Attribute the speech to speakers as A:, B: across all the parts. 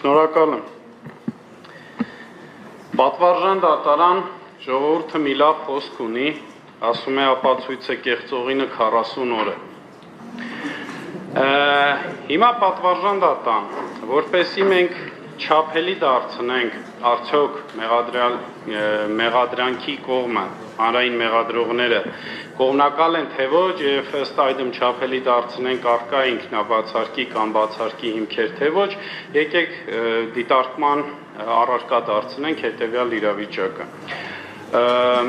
A: Շնորհակալ եմ։ Պատվարժան դատարան ժողովուրդը մի լավ խոսք ունի, ասում է ապացույցը կեղծողինը 40 օր է։ Հիմա պատվարժան դատան, որպեսզի մենք չափելի դարձնենք արդյոք մեղադրանքի կողմը, հանրային մեղադրողները կողմնակալ են թե ոչ եւ ըստ այդմ չափելի դարձնենք առկա ինքնաբացարկի կամ բացարկի հիմքեր թե ոչ, եկեք դիտարկման առարկա դարձնենք հետեւյալ իրավիճակը։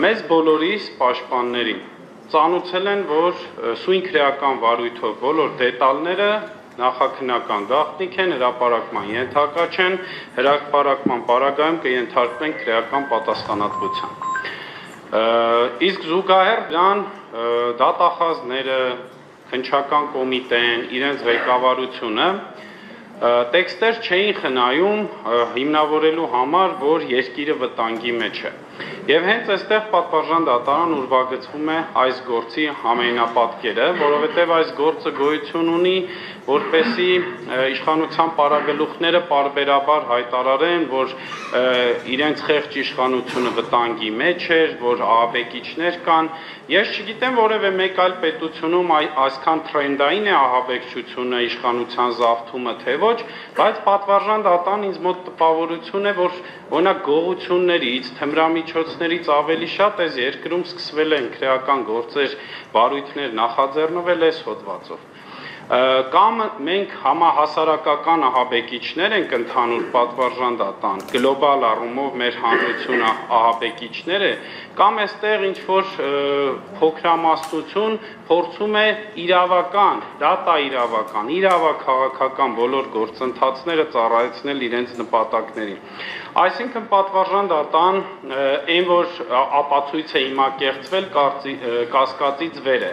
A: Մեզ բոլորիս պաշտպաններին ծանուցել են, որ սույն քրեական վարույթով բոլոր դետալները նախաքննական գաղտնիք են, հրապարակման ենթակա չեն, հրապարակման պարագայում կենթարկվեն քրեական պատասխանատվության։ Իսկ զուգահեռ դրան դատախազները, քննչական կոմիտեն, իրենց ղեկավարությունը տեքստեր չէին խնայում հիմնավորելու համար, որ երկիրը վտանգի մեջ է։ Եվ հենց այստեղ պատվարժան դատարան ուրվագծվում է այս գործի ամենապատկերը, որովհետև այս գործը գոյություն ունի, որպեսզի իշխանության պարագլուխները պարբերաբար հայտարարեն, որ իրենց խեղճ իշխանությունը վտանգի մեջ էր, որ ահաբեկիչներ կան։ Ես չգիտեմ որևէ մեկ այլ պետությունում այսքան թրենդային է ահաբեկչությունը, իշխանության զավթումը թե ոչ, բայց պատվարժան դատան ինձ մոտ տպավորություն է, որ օրինակ գողություններից, թմրամիջոցներից ավելի շատ այս երկրում սկսվել են քրեական գործեր, վարույթներ նախաձեռնվել այս հոդվածով։ Կամ մենք համահասարակական ահաբեկիչներ ենք ընդհանուր պատվարժան դատան, գլոբալ առումով մեր հանրությունը ահաբեկիչներ է, կամ այստեղ ինչ-որ փոքրամասնություն փորձում է իրավական, դատաիրավական, իրավաքաղաքական բոլոր գործընթացները ծառայեցնել իրենց նպատակներին։ Այսինքն պատվարժան դատան այն, որ ապացույցը հիմա կեղծվել կասկածից վեր է,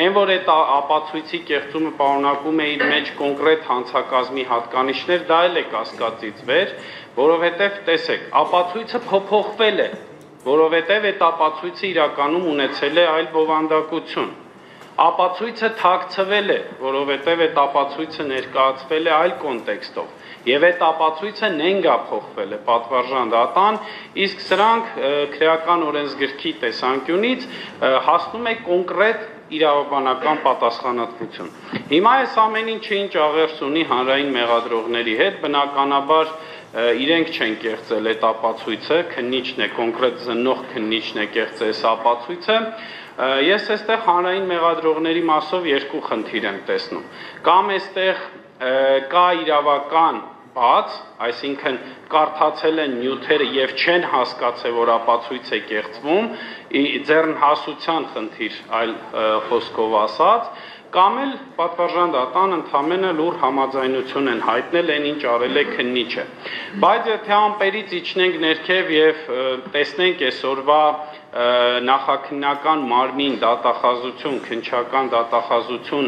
A: այն, որ այդ ապացույցի կեղծումը պարունակում է իր մեջ կոնկրետ հանցակազմի հատկանիշներ, դա էլ է կասկածից վեր, որովհետև տեսեք, ապացույցը փոփոխվել է, որովհետև այդ ապացույցը իրականում ունեցել է այլ բովանդակություն։ Ապացույցը թաքցվել է, որովհետև այդ ապացույցը ներկայացվել է այլ կոնտեքստով, եւ այդ ապացույցը նենգափոխվել է պատվարժան դատան, իսկ սրանք քրեական օրենսգրքի տեսանկյունից հասնում է կոնկրետ իրավաբանական պատասխանատվություն։ Հիմա այս ամեն ինչը ինչ աղերս ունի հանրային մեղադրողների հետ, բնականաբար իրենք չեն կեղծել այդ ապացույցը, քննիչն է, կոնկրետ զննող քննիչն է կեղծել այս ապացույցը։ Ես այստեղ հանրային մեղադրողների մասով երկու խնդիր եմ տեսնում։ Կամ այստեղ կա իրավական բաց, այսինքն կարդացել են նյութերը եւ չեն հասկացել, որ ապացույց է կեղծվում, ձեռնհասության խնդիր, այլ խոսքով ասած, կամ էլ պատվարժան դատան ընդամենը լուր համաձայնություն են հայտնել այն ինչ արել է քննիչը։ Բայց եթե ամպերից իջնենք ներքև եւ տեսնենք այսօրվա նախաքննական մարմին դատախազություն, քննչական դատախազություն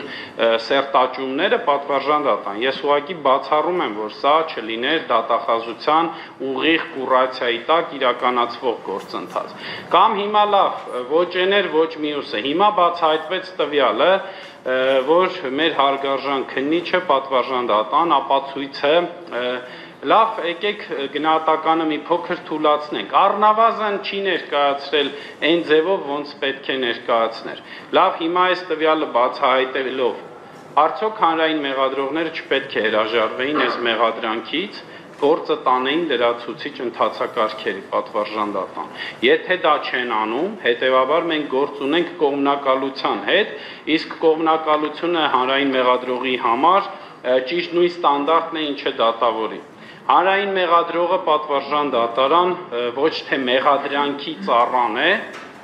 A: սերտաճումները պատվարժան դատան։ Ես ուղղակի բացառում եմ, որ սա չլիներ դատախազության ուղիղ կուրացիայի տակ իրականացվող գործընթաց։ Կամ հիմա լավ, ոչ էներ, ոչ մյուսը։ Հիմա բացահայտվեց տվյալը, որ մեր հարգարժան քննիչը պատվարժան դատան ապացույցը լավ, եկեք գնահատականը մի փոքր թուլացնենք։ Առնվազն չի ներկայացրել այն ձևով, ոնց պետք է ներկայացներ։ Լավ, հիմա այս տվյալը բացահայտելով, արդյոք հանրային մեղադրողները չպետք է հրաժարվեին այս մեղադրանքից, գործը տանեին լրացուցիչ ընթացակարգերի պատվարժան դատան։ Եթե դա չեն անում, հետեւաբար մենք գործ ունենք կողմնակալության հետ, իսկ կողմնակալությունը հանրային մեղադրողի համար ճիշտ նույն ստանդարտն է, ինչը դատավորի։ Հանրային մեղադրողը պատվարժան դատարան ոչ թե մեղադրանքի ծառան է,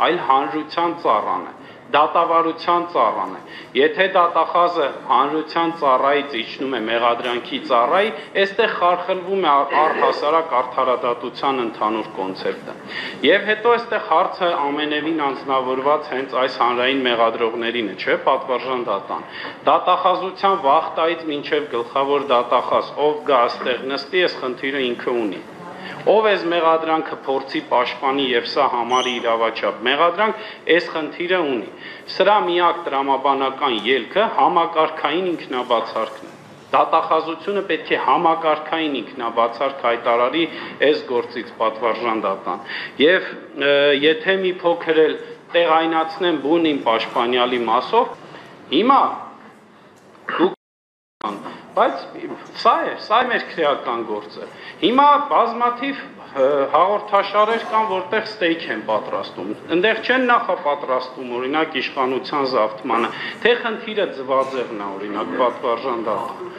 A: այլ հանրության ծառան է, դատավարության ծառան է։ Եթե դատախազը հանրության ծառայից իջնում է մեղադրանքի ծառայի, այստեղ խարխլվում է առհասարակ արդարադատության ընդհանուր կոնցեպտը։ Եվ հետո այստեղ հարցը ամենևին անձնավորված հենց այս հանրային մեղադրողներին է, չէ՞, պատվարժան դատան։ Դատախազության վախտայից մինչև գլխավոր դատախազ, ով գա այստեղ նստի, այս խնդիրը ինքը ունի։ Ով այս մեղադրանքը փորձի պաշտպանի եւ սա համարի իրավաչափ մեղադրանք, այս խնդիրը ունի։ Սրա միակ տրամաբանական ելքը համակարգային ինքնաբացարկն է։ Դատախազությունը պետք է համակարգային ինքնաբացարկ հայտարարի այս գործից պատվարժան դատան։ Եվ եթե մի փոքր էլ տեղայնացնեմ բուն իմ պաշտպանյալի մասով, հիմա բայց սա է մեր քրեական գործը։ Հիմա բազմաթիվ հաղորդաշարեր կան, որտեղ ստեյք են պատրաստում։ Այնտեղ չեն նախապատրաստում, օրինակ, իշխանության զավթմանը, թե խնդիրը ձվածեղն է, օրինակ, պատվարժան դատան։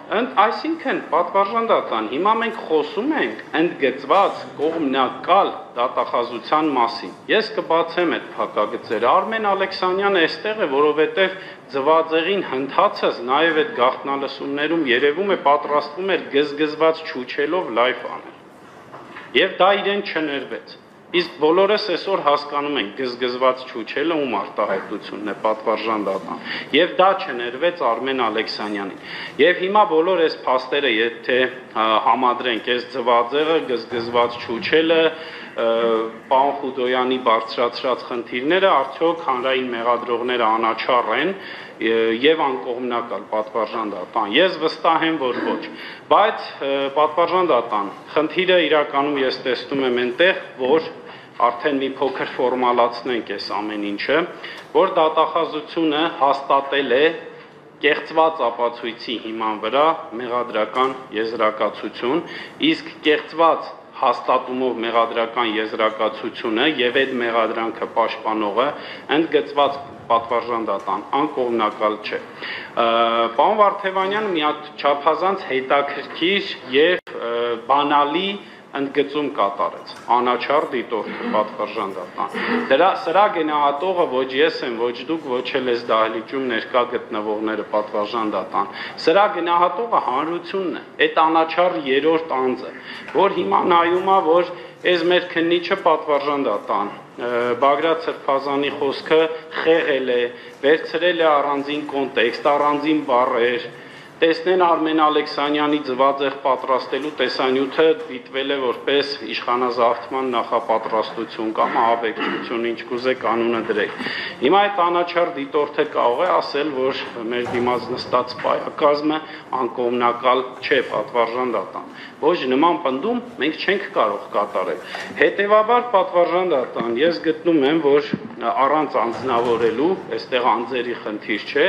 A: Այսինքն պատվարժան դատան, հիմա մենք խոսում ենք ընդգծված կողմնակալ դատախազության մասին։ Ես կբացեմ այդ փակագծերը։ Արմեն Ալեքսանյանը այստեղ է, որովհետև ձվածեղին հնդածս նաև այդ գաղտնալսումներում երևում է պատրաստվում էր գզգզված չուչելով լայվ անել։ Եվ դա իրեն չներվեց։ Իսկ բոլորս այսօր հասկանում ենք գզգզված չուչելը ում արտահայտությունն է պատվարժան դատան։ Եվ դա չներվեց Արմեն Ալեքսանյանին։ Եվ հիմա բոլոր այս փաստերը, եթե համադրենք, այս ձվածեղը, գզգզված չուչելը, պարոն Խուդոյանի բարձրացրած խնդիրները, արդյոք հանրային մեղադրողները անաչառ են եւ անկողմնակալ պատվարժան դատան։ Ես վստահ եմ, որ ոչ։ Բայց պատվարժան դատան, խնդիրը իրականում ես տեսնում եմ այնտեղ, որ արդեն մի փոքր ֆորմալացնենք այս ամեն ինչը, որ դատախազությունը հաստատել է կեղծված ապացույցի հիման վրա մեղադրական եզրակացություն, իսկ կեղծված հաստատումով մեղադրական եզրակացությունը եւ այդ մեղադրանքը պաշտպանողը ընդգծված պատվարժան դատան անկողմնակալ չէ։ Պարոն Վարդևանյանը մի հատ չափազանց հետաքրքիր եւ բանալի ընդգծում կատարեց, անաչառ դիտորդը պատվարժան դատան։ Սրա գնահատողը ոչ ես եմ, ոչ դուք, ոչ էլ այս դահլիճում ներկա գտնվողները պատվարժան դատան։ Սրա գնահատողը հանրությունն է, այդ անաչառ երրորդ անձը, որ հիմա նայում է, որ այս մեր քննիչը պատվարժան դատան։ Բագրատ Սրբազանի խոսքը խեղել է, վերցրել է առանձին կոնտեքստ, առանձին բառեր, տեսնեն Արմեն Ալեքսանյանի ձվածեղ պատրաստելու տեսանյութը դիտվել է որպես իշխանազավթման նախապատրաստություն կամ ահաբեկչություն, ինչ կուզեք անունը դրեք։ Հիմա այդ անաչառ դիտորդը կարող է ասել, որ մեր դիմաց նստած պայակազմը անկողմնակալ չէ պատվարժան դատան։ Ոչ նման պնդում մենք չենք կարող կատարել։ Հետևաբար պատվարժան դատան, ես գտնում եմ, որ առանց անձնավորելու, այստեղ անձերի խնդիր չէ,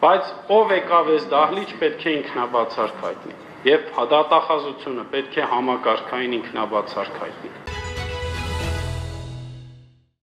A: բայց ով եկավ այս դահլիճ պետք է ինքնաբացարկ հայտնի, եւ դատախազությունը պետք է համակարգային ինքնաբացարկ հայտնի։